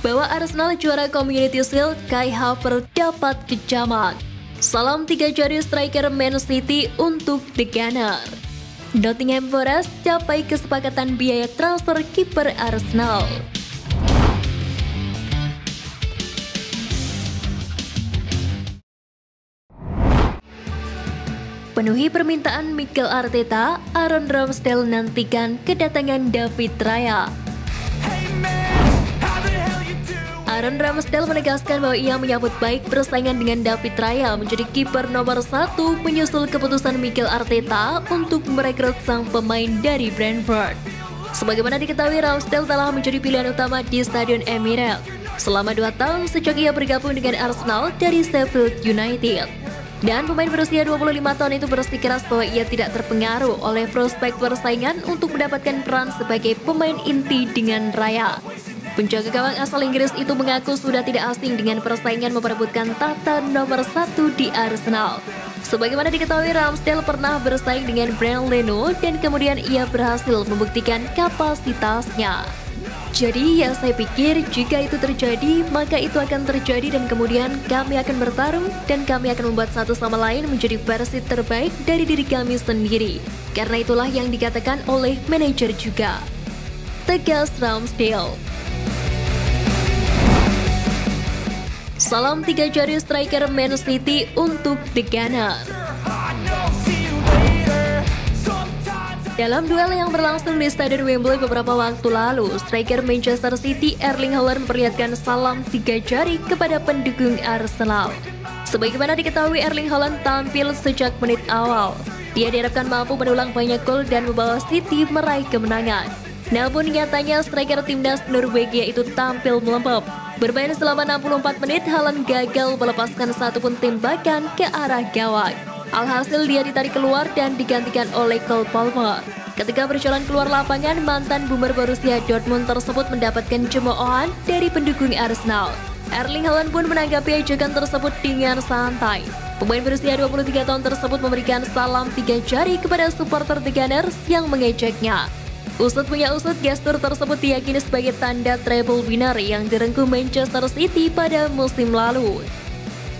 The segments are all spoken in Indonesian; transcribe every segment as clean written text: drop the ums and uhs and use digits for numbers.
bahwa Arsenal juara Community Shield, Kai Havertz dapat kejamak. Salam 3 jari striker Man City untuk The Gunner. Nottingham Forest capai kesepakatan biaya transfer kiper Arsenal. Penuhi permintaan Mikel Arteta, Aaron Ramsdale nantikan kedatangan David Raya. Aaron Ramsdale menegaskan bahwa ia menyambut baik persaingan dengan David Raya menjadi kiper nomor 1 menyusul keputusan Mikel Arteta untuk merekrut sang pemain dari Brentford. Sebagaimana diketahui, Ramsdale telah menjadi pilihan utama di Stadion Emirates selama 2 tahun sejak ia bergabung dengan Arsenal dari Sheffield United. Dan pemain berusia 25 tahun itu bersikeras bahwa ia tidak terpengaruh oleh prospek persaingan untuk mendapatkan peran sebagai pemain inti dengan Raya. Penjaga gawang asal Inggris itu mengaku sudah tidak asing dengan persaingan memperebutkan tahta nomor 1 di Arsenal. Sebagaimana diketahui, Ramsdale pernah bersaing dengan Bernd Leno dan kemudian ia berhasil membuktikan kapasitasnya. Jadi ya saya pikir jika itu terjadi maka itu akan terjadi dan kemudian kami akan bertarung dan kami akan membuat satu sama lain menjadi versi terbaik dari diri kami sendiri. Karena itulah yang dikatakan oleh manajer juga. Tegas Ramsdale. Salam 3 jari striker Man City untuk The Gunner. Dalam duel yang berlangsung di Stadion Wembley beberapa waktu lalu, striker Manchester City Erling Haaland memperlihatkan salam 3 jari kepada pendukung Arsenal. Sebagaimana diketahui, Erling Haaland tampil sejak menit awal. Dia diharapkan mampu mendulang banyak gol dan membawa City meraih kemenangan. Namun nyatanya striker timnas Norwegia itu tampil melempem. Bermain selama 64 menit, Haaland gagal melepaskan satupun tembakan ke arah gawang. Alhasil dia ditarik keluar dan digantikan oleh Cole Palmer. Ketika berjalan keluar lapangan, mantan boomer Borussia Dortmund tersebut mendapatkan cemoohan dari pendukung Arsenal. Erling Haaland pun menanggapi ajakan tersebut dengan santai. Pemain berusia 23 tahun tersebut memberikan salam 3 jari kepada supporter The Gunners yang mengejeknya. Usut punya usut, gestur tersebut diyakini sebagai tanda treble winner yang direngkuh Manchester City pada musim lalu.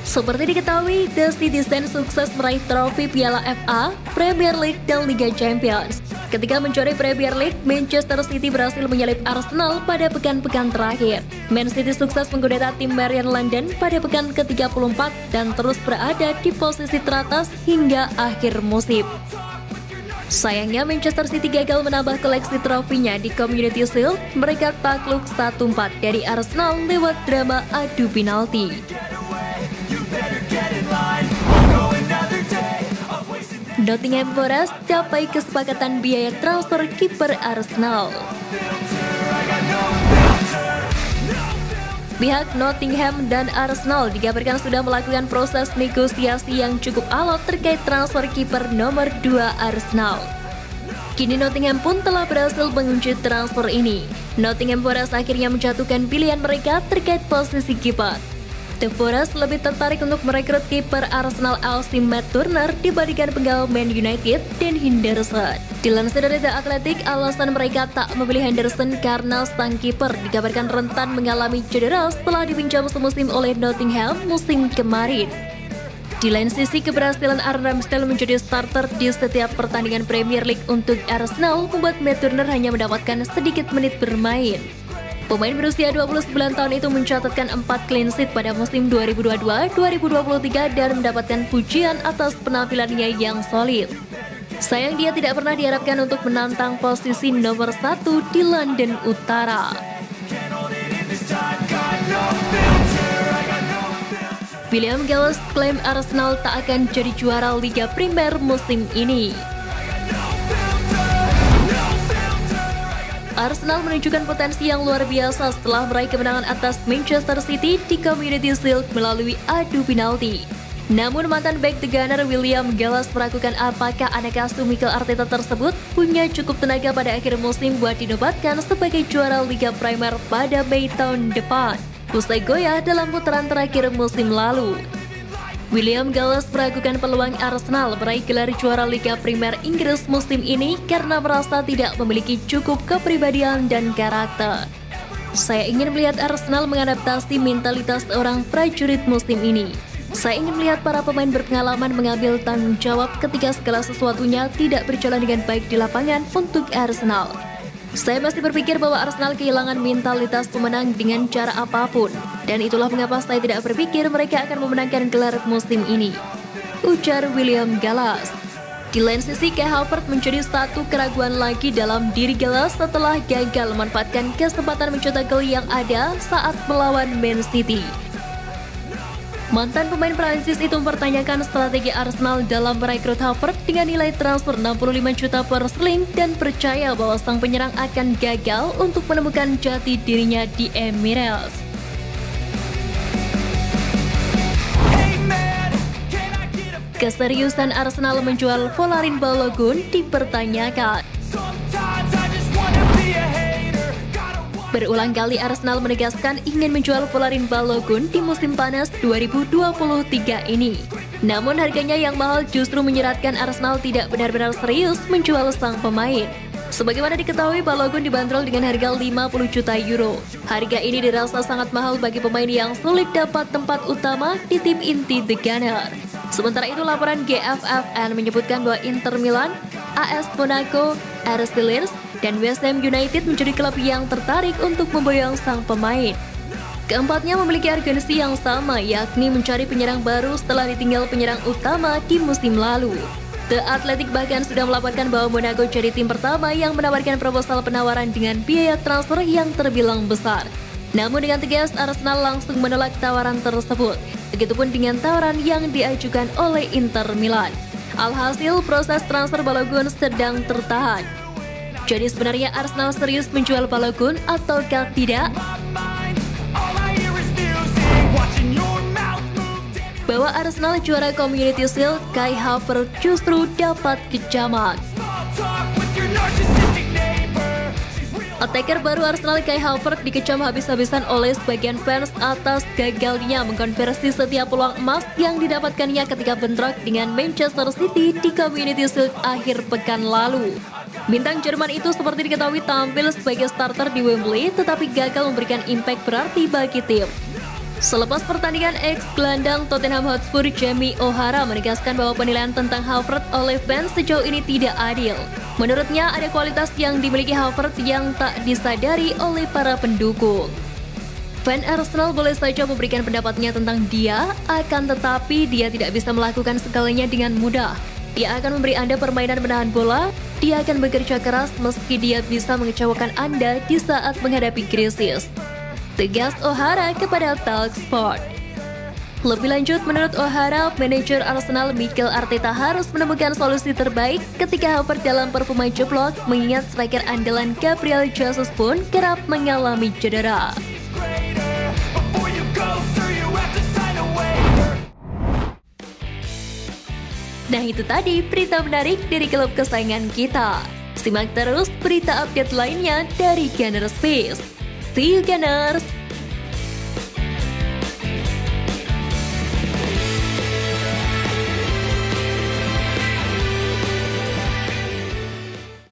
Seperti diketahui, The Citizen sukses meraih trofi Piala FA, Premier League, dan Liga Champions. Ketika menjuarai Premier League, Manchester City berhasil menyalip Arsenal pada pekan-pekan terakhir. Man City sukses menggoda tim Marion London pada pekan ke-34 dan terus berada di posisi teratas hingga akhir musim. Sayangnya Manchester City gagal menambah koleksi trofinya di Community Shield. Mereka takluk 1-4 dari Arsenal lewat drama adu penalti. Nottingham Forest capai kesepakatan biaya transfer kiper Arsenal. Pihak Nottingham dan Arsenal dikabarkan sudah melakukan proses negosiasi yang cukup alot terkait transfer kiper nomor 2 Arsenal. Kini Nottingham pun telah berhasil mengunci transfer ini. Nottingham Forest akhirnya menjatuhkan pilihan mereka terkait posisi kiper. The Forest lebih tertarik untuk merekrut kiper Arsenal LC Matt Turner dibandingkan penggal Man United Dan Henderson. Dilansir dari The Athletic, alasan mereka tak memilih Henderson karena sang kiper dikabarkan rentan mengalami cedera setelah dipinjam semusim oleh Nottingham musim kemarin. Di lain sisi, keberhasilan Aaron Ramsdale menjadi starter di setiap pertandingan Premier League untuk Arsenal membuat Matt Turner hanya mendapatkan sedikit menit bermain. Pemain berusia 29 tahun itu mencatatkan 4 clean sheet pada musim 2022-2023 dan mendapatkan pujian atas penampilannya yang solid. Sayang dia tidak pernah diharapkan untuk menantang posisi nomor 1 di London Utara. William Gallas klaim Arsenal tak akan jadi juara Liga Primer musim ini. Arsenal menunjukkan potensi yang luar biasa setelah meraih kemenangan atas Manchester City di Community Shield melalui adu penalti. Namun mantan bek The Gunner William Gallas meragukan apakah anak asuh Mikel Arteta tersebut punya cukup tenaga pada akhir musim buat dinobatkan sebagai juara Liga Primer pada Mei tahun depan, usai goyah dalam putaran terakhir musim lalu. William Gallas meragukan peluang Arsenal meraih gelar juara Liga Primer Inggris musim ini karena merasa tidak memiliki cukup kepribadian dan karakter. Saya ingin melihat Arsenal mengadaptasi mentalitas seorang prajurit musim ini. Saya ingin melihat para pemain berpengalaman mengambil tanggung jawab ketika segala sesuatunya tidak berjalan dengan baik di lapangan untuk Arsenal. Saya masih berpikir bahwa Arsenal kehilangan mentalitas pemenang dengan cara apapun. Dan itulah mengapa saya tidak berpikir mereka akan memenangkan gelar musim ini, ujar William Gallas. Di lain sisi, Kai Havertz menjadi satu keraguan lagi dalam diri Gallas setelah gagal memanfaatkan kesempatan mencetak gol yang ada saat melawan Man City. Mantan pemain Prancis itu mempertanyakan strategi Arsenal dalam merekrut Havertz dengan nilai transfer 65 juta per sterling dan percaya bahwa sang penyerang akan gagal untuk menemukan jati dirinya di Emirates. Keseriusan Arsenal menjual Folarin Balogun dipertanyakan. Berulang kali Arsenal menegaskan ingin menjual Folarin Balogun di musim panas 2023 ini. Namun harganya yang mahal justru menyeratkan Arsenal tidak benar-benar serius menjual sang pemain. Sebagaimana diketahui, Balogun dibanderol dengan harga 50 juta euro. Harga ini dirasa sangat mahal bagi pemain yang sulit dapat tempat utama di tim inti The Gunners. Sementara itu, laporan GFFN menyebutkan bahwa Inter Milan, AS Monaco, RS Lens, dan West Ham United menjadi klub yang tertarik untuk memboyong sang pemain. Keempatnya memiliki urgensi yang sama, yakni mencari penyerang baru setelah ditinggal penyerang utama di musim lalu. The Athletic bahkan sudah melaporkan bahwa Monaco jadi tim pertama yang menawarkan proposal penawaran dengan biaya transfer yang terbilang besar. Namun dengan tegas, Arsenal langsung menolak tawaran tersebut. Begitupun dengan tawaran yang diajukan oleh Inter Milan. Alhasil, proses transfer Balogun sedang tertahan. Jadi sebenarnya Arsenal serius menjual Balogun ataukah tidak? Bahwa Arsenal juara Community Shield, Kai Havertz justru dapat kecaman. Attacker baru Arsenal Kai Havertz dikecam habis-habisan oleh sebagian fans atas gagalnya mengkonversi setiap peluang emas yang didapatkannya ketika bentrok dengan Manchester City di Community Shield akhir pekan lalu. Bintang Jerman itu seperti diketahui tampil sebagai starter di Wembley tetapi gagal memberikan impact berarti bagi tim. Selepas pertandingan, ex-gelandang Tottenham Hotspur Jamie O'Hara menegaskan bahwa penilaian tentang Havertz oleh fans sejauh ini tidak adil. Menurutnya, ada kualitas yang dimiliki Havertz yang tak disadari oleh para pendukung. Fan Arsenal boleh saja memberikan pendapatnya tentang dia, akan tetapi dia tidak bisa melakukan segalanya dengan mudah. Dia akan memberi Anda permainan menahan bola, dia akan bekerja keras meski dia bisa mengecewakan Anda di saat menghadapi krisis. Tegas O'Hara kepada Talksport. Lebih lanjut, menurut O'Hara, manajer Arsenal Mikel Arteta harus menemukan solusi terbaik ketika Havertz dalam performa jeblok, mengingat striker andalan Gabriel Jesus pun kerap mengalami cedera. Nah, itu tadi berita menarik dari klub kesayangan kita. Simak terus berita update lainnya dari Gunners Peace. See you Gunners!